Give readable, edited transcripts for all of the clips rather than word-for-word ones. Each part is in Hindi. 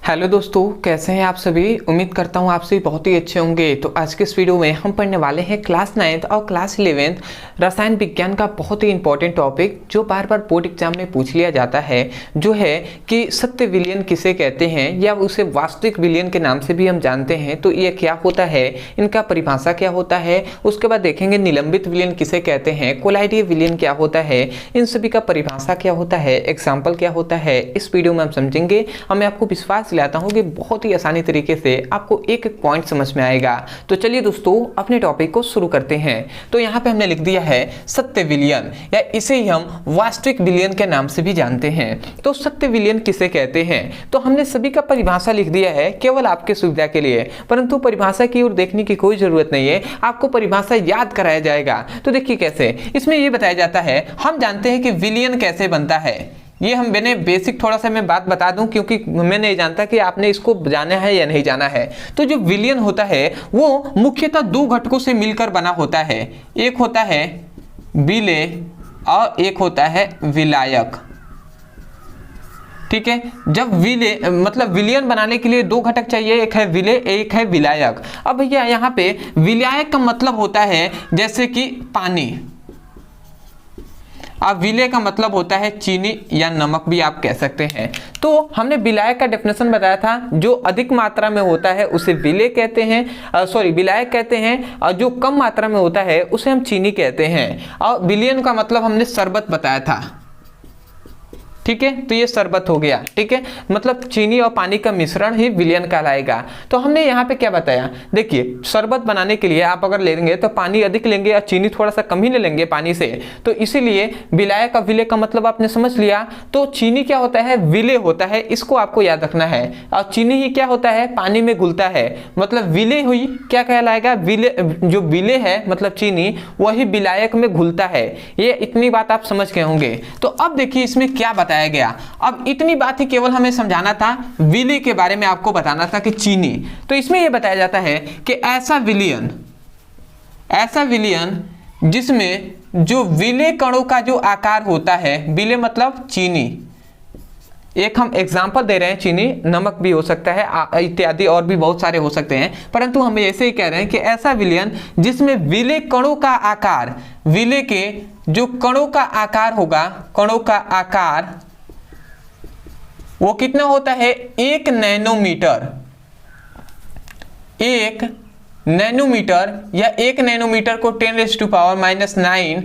हेलो दोस्तों, कैसे हैं आप सभी। उम्मीद करता हूं आप सभी बहुत ही अच्छे होंगे। तो आज के इस वीडियो में हम पढ़ने वाले हैं क्लास 9th और क्लास 11th रसायन विज्ञान का बहुत ही इंपॉर्टेंट टॉपिक जो बार बार बोर्ड एग्जाम में पूछ लिया जाता है, जो है कि सत्य विलयन किसे कहते हैं या उसे वास्तविक विलयन के नाम से भी हम जानते हैं। तो ये क्या होता है, इनका परिभाषा क्या होता है, उसके बाद देखेंगे निलंबित विलयन किसे कहते हैं, कोलाइडीय विलयन क्या होता है, इन सभी का परिभाषा क्या होता है, एग्जाम्पल क्या होता है, इस वीडियो में हम समझेंगे। हमें आपको विश्वास दिलाता हूं कि बहुत ही आसानी तरीके से आपको एक एक पॉइंट समझ में आएगा। तो चलिए दोस्तों अपने टॉपिक को शुरू करते हैं। तो यहाँ पे हमने लिख दिया है सत्य विलयन, या इसे ही हम वास्तविक विलयन के नाम से भी जानते हैं। तो सत्य विलयन किसे कहते हैं, तो हमने सभी का परिभाषा लिख दिया है केवल आपके सुविधा के लिए, परंतु परिभाषा की ओर देखने की कोई जरूरत नहीं है, आपको परिभाषा याद कराया जाएगा। तो देखिए कैसे, इसमें यह बताया जाता है, हम जानते हैं कि विलयन कैसे बनता है। ये मैंने बेसिक थोड़ा सा मैं बात बता दूं, क्योंकि मैं नहीं जानता कि आपने इसको जाना है या नहीं जाना है। तो जो विलयन होता है वो मुख्यतः दो घटकों से मिलकर बना होता है, एक होता है विलेय और एक होता है विलायक। ठीक है, जब विलेय मतलब विलयन बनाने के लिए दो घटक चाहिए, एक है विलेय एक है विलायक। अब भैया यहाँ पे विलायक का मतलब होता है जैसे कि पानी, अब विलेय का मतलब होता है चीनी या नमक भी आप कह सकते हैं। तो हमने विलायक का डेफिनेशन बताया था, जो अधिक मात्रा में होता है उसे विलेय कहते हैं, विलायक कहते हैं, और जो कम मात्रा में होता है उसे हम चीनी कहते हैं। और विलयन का मतलब हमने शरबत बताया था। ठीक है, तो ये शरबत हो गया। ठीक है, मतलब चीनी और पानी का मिश्रण ही विलयन कहलाएगा। तो हमने यहाँ पे क्या बताया, देखिए शरबत बनाने के लिए आप अगर लेंगे तो पानी अधिक लेंगे और चीनी थोड़ा सा कम ही ले लेंगे पानी से, तो इसीलिए विलायक का विलेय का मतलब आपने समझ लिया। तो चीनी क्या होता है, विलेय होता है, इसको आपको याद रखना है। और चीनी ही क्या होता है, पानी में घुलता है, मतलब विलेय हुई क्या कहलाएगा, विलेय, जो विलेय है मतलब चीनी, वही विलायक में घुलता है। ये इतनी बात आप समझ गए होंगे। तो अब देखिए इसमें क्या बताया गया। अब इतनी बात ही केवल हमें समझाना था, विलेय के बारे में आपको बताना था कि चीनी। तो इसमें यह बताया जाता है कि ऐसा विलयन जिसमें जो विलेय कणों का जो आकार होता है, विलेय मतलब चीनी, एक हम एग्जाम्पल दे रहे हैं, चीनी नमक भी हो सकता है इत्यादि और भी बहुत सारे हो सकते हैं, परंतु हम ऐसे ही कह रहे हैं कि ऐसा विलयन जिसमें विलेय कणों का आकार, विलेय के जो कणों का आकार होगा, कणों का आकार वो कितना होता है, 1 नैनोमीटर, 1 नैनोमीटर, या 1 नैनोमीटर को 10⁻⁹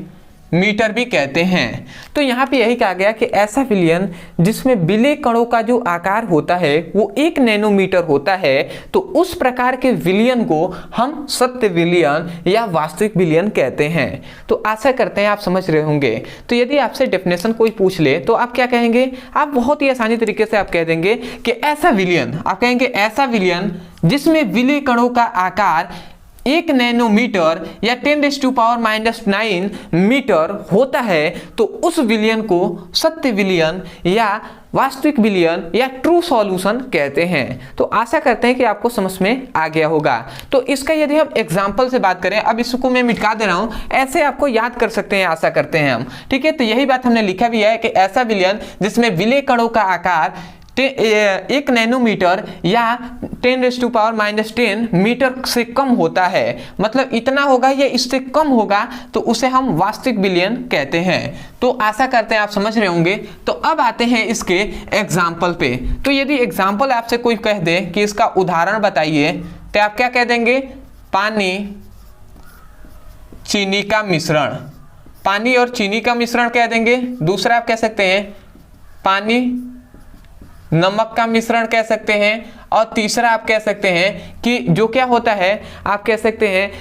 मीटर भी कहते हैं। तो यहाँ पे यही कहा गया कि ऐसा विलयन जिसमें विलेय कणों का जो आकार होता है वो 1 नैनोमीटर होता है, तो उस प्रकार के विलयन को हम सत्य विलयन या वास्तविक विलयन कहते हैं। तो आशा करते हैं आप समझ रहे होंगे। तो यदि आपसे डेफिनेशन कोई पूछ ले तो आप क्या कहेंगे, आप बहुत ही आसानी तरीके से आप कह देंगे कि ऐसा विलयन, आप कहेंगे ऐसा विलयन जिसमें विलेय कणों का आकार 1 नैनोमीटर या 10⁻⁹ मीटर होता है, तो उस विलयन को सत्य विलयन या वास्तविक विलयन या ट्रू सॉल्यूशन कहते हैं। तो आशा करते हैं कि आपको समझ में आ गया होगा। तो इसका यदि हम एग्जाम्पल से बात करें, अब इसको मैं मिटा दे रहा हूं, ऐसे आपको याद कर सकते हैं, आशा करते हैं हम। ठीक है, तो यही बात हमने लिखा भी है कि ऐसा विलयन जिसमें विलेय कणों का आकार 1 नैनोमीटर या 10⁻⁻10 मीटर से कम होता है, मतलब इतना होगा या इससे कम होगा, तो उसे हम वास्तविक विलयन कहते हैं। तो आशा करते हैं आप समझ रहे होंगे। तो अब आते हैं इसके एग्जाम्पल पे। तो यदि एग्जाम्पल आपसे कोई कह दे कि इसका उदाहरण बताइए, तो आप क्या कह देंगे, पानी चीनी का मिश्रण, पानी और चीनी का मिश्रण कह देंगे। दूसरा आप कह सकते हैं पानी नमक का मिश्रण कह सकते हैं। और तीसरा आप कह सकते हैं कि जो क्या होता है, आप कह सकते हैं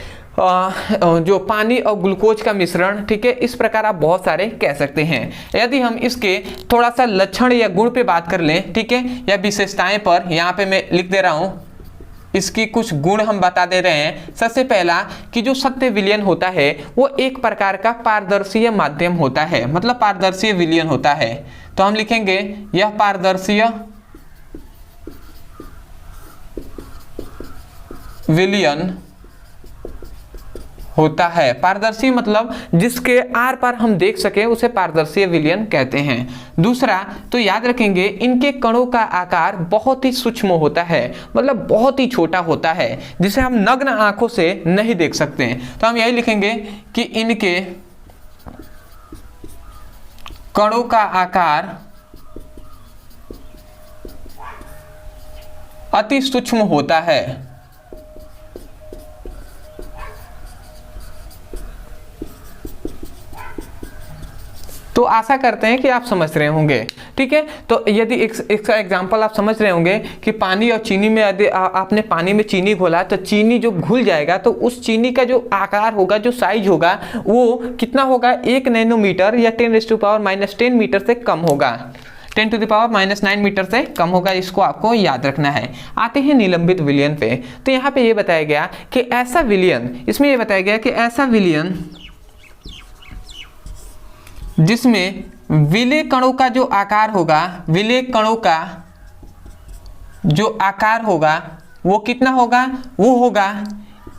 जो पानी और ग्लूकोज का मिश्रण। ठीक है, इस प्रकार आप बहुत सारे कह सकते हैं। यदि हम इसके थोड़ा सा लक्षण या गुण पे बात कर लें, ठीक है, या विशेषताएं पर, यहाँ पे मैं लिख दे रहा हूं, इसकी कुछ गुण हम बता दे रहे हैं। सबसे पहला कि जो सत्य विलयन होता है वो एक प्रकार का पारदर्शी माध्यम होता है, मतलब पारदर्शी विलयन होता है। तो हम लिखेंगे यह पारदर्शी विलयन होता है। पारदर्शी मतलब जिसके आर पार हम देख सके उसे पारदर्शी विलयन कहते हैं। दूसरा तो याद रखेंगे, इनके कणों का आकार बहुत ही सूक्ष्म होता है, मतलब बहुत ही छोटा होता है, जिसे हम नग्न आंखों से नहीं देख सकते। तो हम यही लिखेंगे कि इनके कणों का आकार अति सूक्ष्म होता है। तो आशा करते हैं कि आप समझ रहे होंगे। ठीक है, तो यदि इसका एग्जांपल आप समझ रहे होंगे कि पानी और चीनी में यदि आपने पानी में चीनी घोला तो चीनी जो घुल जाएगा तो उस चीनी का जो आकार होगा, जो साइज होगा, वो कितना होगा, 1 नैनोमीटर या 10⁻⁻10 मीटर से कम होगा, 10⁻⁹ मीटर से कम होगा। इसको आपको याद रखना है। आते हैं निलंबित विलयन पे। तो यहाँ पे ये बताया गया कि ऐसा विलयन, इसमें ये बताया गया कि ऐसा विलयन जिसमें विलेय कणों का जो आकार होगा, विलेय कणों का जो आकार होगा वो कितना होगा, वो होगा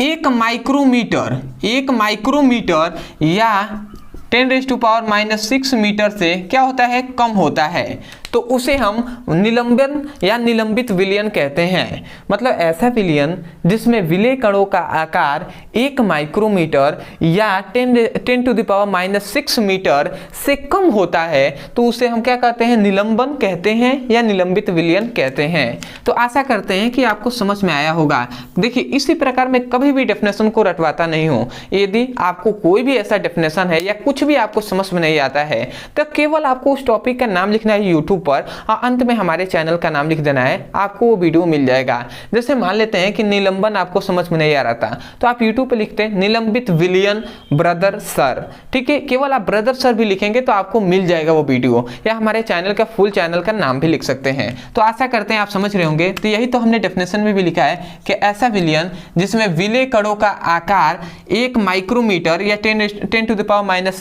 1 माइक्रोमीटर, 1 माइक्रोमीटर या 10⁻⁻6 मीटर से क्या होता है, कम होता है। तो उसे हम निलंबन या निलंबित विलयन कहते हैं। मतलब ऐसा विलयन जिसमें विलेय कणों का आकार 1 माइक्रोमीटर या 10⁻⁻6 मीटर से कम होता है, तो उसे हम क्या कहते हैं, निलंबन कहते हैं या निलंबित विलयन कहते हैं। तो आशा करते हैं कि आपको समझ में आया होगा। देखिए, इसी प्रकार मैं कभी भी डेफिनेशन को रटवाता नहीं हूं। यदि आपको कोई भी ऐसा डेफिनेशन है या कुछ भी आपको समझ में नहीं आता है तो केवल आपको उस टॉपिक का नाम लिखना है यूट्यूब पर और अंत में हमारे चैनल का नाम लिख देना है, आपको वो वीडियो मिल जाएगा। जैसे मान लेते हैं कि निलंबन आपको समझ में नहीं आ रहा था, तो आप यूट्यूब पे लिखते हैं निलंबित विलयन ब्रदर सर। ठीक है, केवल आप ब्रदर सर भी लिखेंगे तो आपको मिल जाएगा वो वीडियो, या हमारे चैनल का फुल चैनल का नाम भी लिख सकते हैं। तो आशा करते हैं आप समझ रहे होंगे। तो यही तो हमने डेफिनेशन में भी लिखा है कि ऐसा विलयन जिसमें विलेय कणों का आकार 1 माइक्रोमीटर या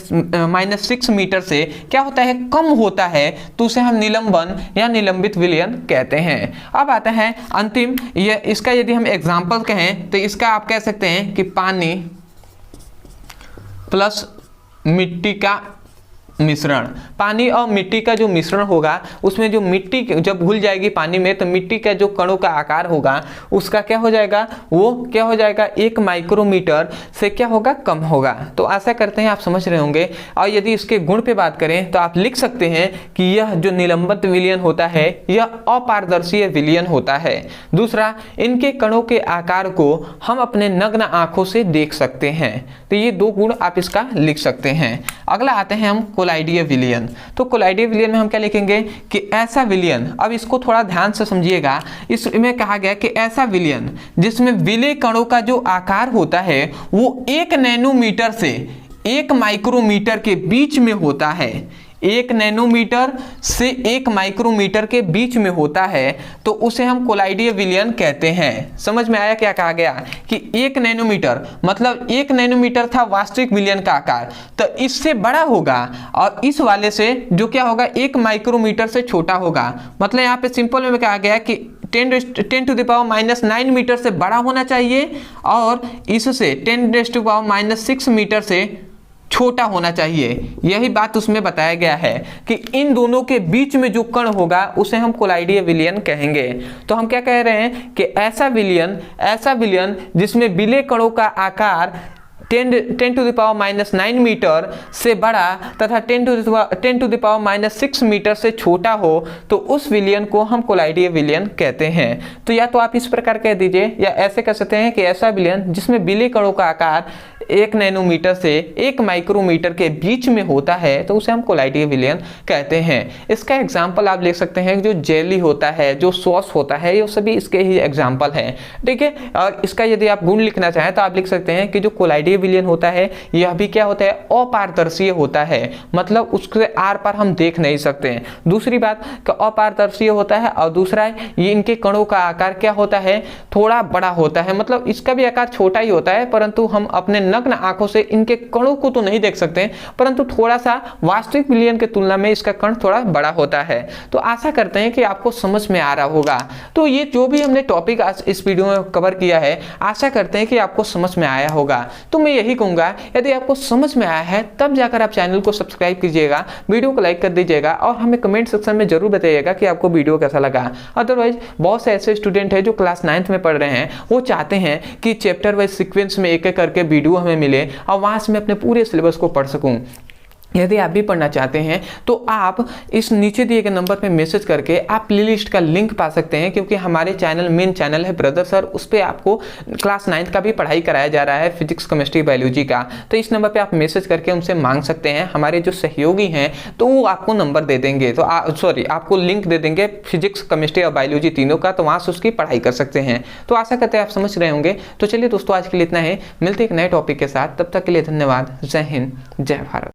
10⁻⁻6 मीटर से क्या होता है, कम होता है, तो उसे हम निलंबन या निलंबित विलयन कहते हैं। अब आता है अंतिम, ये इसका यदि हम एग्जांपल कहें तो इसका आप कह सकते हैं कि पानी प्लस मिट्टी का मिश्रण। पानी और मिट्टी का जो मिश्रण होगा उसमें जो मिट्टी जब घुल जाएगी पानी में तो मिट्टी का जो कणों का आकार होगा उसका क्या हो जाएगा, वो क्या हो जाएगा, 1 माइक्रोमीटर से क्या होगा, कम होगा। तो आशा करते हैं आप समझ रहे होंगे। और यदि इसके गुण पे बात करें तो आप लिख सकते हैं कि यह जो निलंबित विलयन होता है यह अपारदर्शी विलयन होता है। दूसरा, इनके कणों के आकार को हम अपने नग्न आंखों से देख सकते हैं। तो ये 2 गुण आप इसका लिख सकते हैं। अगला आते हैं हम कोलाइडीय विलयन। तो कोलाइडीय विलयन में हम क्या लिखेंगे कि ऐसा विलयन, अब इसको थोड़ा ध्यान से समझिएगा। इसमें कहा गया कि ऐसा विलयन जिसमें विलेय कणों का जो आकार होता है वो 1 नैनोमीटर से 1 माइक्रोमीटर के बीच में होता है, 1 नैनोमीटर से 1 माइक्रोमीटर के बीच में होता है, तो उसे हम कोलाइडीय विलयन कहते हैं। समझ में आया क्या कहा गया कि 1 नैनोमीटर मतलब 1 नैनोमीटर था वास्तविक विलयन का आकार, तो इससे बड़ा होगा और इस वाले से जो क्या होगा 1 माइक्रोमीटर से छोटा होगा। मतलब यहाँ पे सिंपल में कहा गया कि 10⁻⁻9 मीटर से बड़ा होना चाहिए और इससे 10⁻⁻6 मीटर से छोटा होना चाहिए। यही बात उसमें बताया गया है कि इन दोनों के बीच में जो कण होगा उसे हम कोलाइडीय विलयन कहेंगे। तो हम क्या कह रहे हैं कि ऐसा विलयन जिसमें विलेय कणों का आकार 10⁻⁹ मीटर से बड़ा तथा 10⁻⁻6 मीटर से छोटा हो तो उस विलयन को हम कोलाइडीय विलयन कहते हैं। तो या तो आप इस प्रकार कह दीजिए या ऐसे कह सकते हैं कि ऐसा विलयन जिसमें विलेय कणों का आकार 1 नैनोमीटर से 1 माइक्रोमीटर के बीच में होता है तो उसे हम कोलाइडीय विलयन कहते हैं। इसका एग्जाम्पल आप लिख सकते हैं जो जेली होता है, जो सॉस होता है, ये सभी इसके ही एग्जाम्पल हैं। ठीक है, और इसका यदि आप गुण लिखना चाहें तो आप लिख सकते हैं कि जो कोलाइडीय विलयन होता है यह भी क्या होता है, अपारदर्शीय होता है, मतलब उसके आर पार हम देख नहीं सकते हैं। दूसरी बात कि अपारदर्शीय होता है और दूसरा ये इनके कणों का आकार क्या होता है, थोड़ा बड़ा होता है, मतलब इसका भी आकार छोटा ही होता है परंतु हम अपने नग्न आंखों से इनके कणों को तो नहीं देख सकते परंतु थोड़ा सा वास्तविक विलयन के तुलना में इसका कण थोड़ा बड़ा होता है। तो आशा करते हैं कि आपको समझ में आ रहा होगा। तो ये जो भी हमने टॉपिक आज इस वीडियो में कवर किया है आशा करते हैं कि आपको समझ में आया होगा। तो मैं यही कहूँगा, यदि आपको समझ में आया है तब जाकर आप चैनल को सब्सक्राइब कीजिएगा, वीडियो को लाइक कर दीजिएगा और हमें कमेंट सेक्शन में जरूर बताइएगा कि आपको वीडियो कैसा लगा। अदरवाइज बहुत से ऐसे स्टूडेंट हैं जो क्लास 9th में पढ़ रहे हैं, वो चाहते हैं कि चैप्टर वाइज सीक्वेंस में एक एक करके वीडियो हमें मिले और वहाँ से मैं अपने पूरे सिलेबस को पढ़ सकूँ। यदि आप भी पढ़ना चाहते हैं तो आप इस नीचे दिए गए नंबर पे मैसेज करके आप प्लेलिस्ट का लिंक पा सकते हैं, क्योंकि हमारे चैनल मेन चैनल है ब्रदर सर, उस पर आपको क्लास 9th का भी पढ़ाई कराया जा रहा है, फिजिक्स केमिस्ट्री बायोलॉजी का। तो इस नंबर पे आप मैसेज करके उनसे मांग सकते हैं। हमारे जो सहयोगी हैं तो वो आपको नंबर दे देंगे, तो आपको लिंक दे देंगे फिजिक्स केमिस्ट्री और बायोलॉजी तीनों का, तो वहाँ से उसकी पढ़ाई कर सकते हैं। तो आशा करते हैं आप समझ रहे होंगे। तो चलिए दोस्तों, आज के लिए इतना है, मिलते एक नए टॉपिक के साथ, तब तक के लिए धन्यवाद। जय हिंद, जय भारत।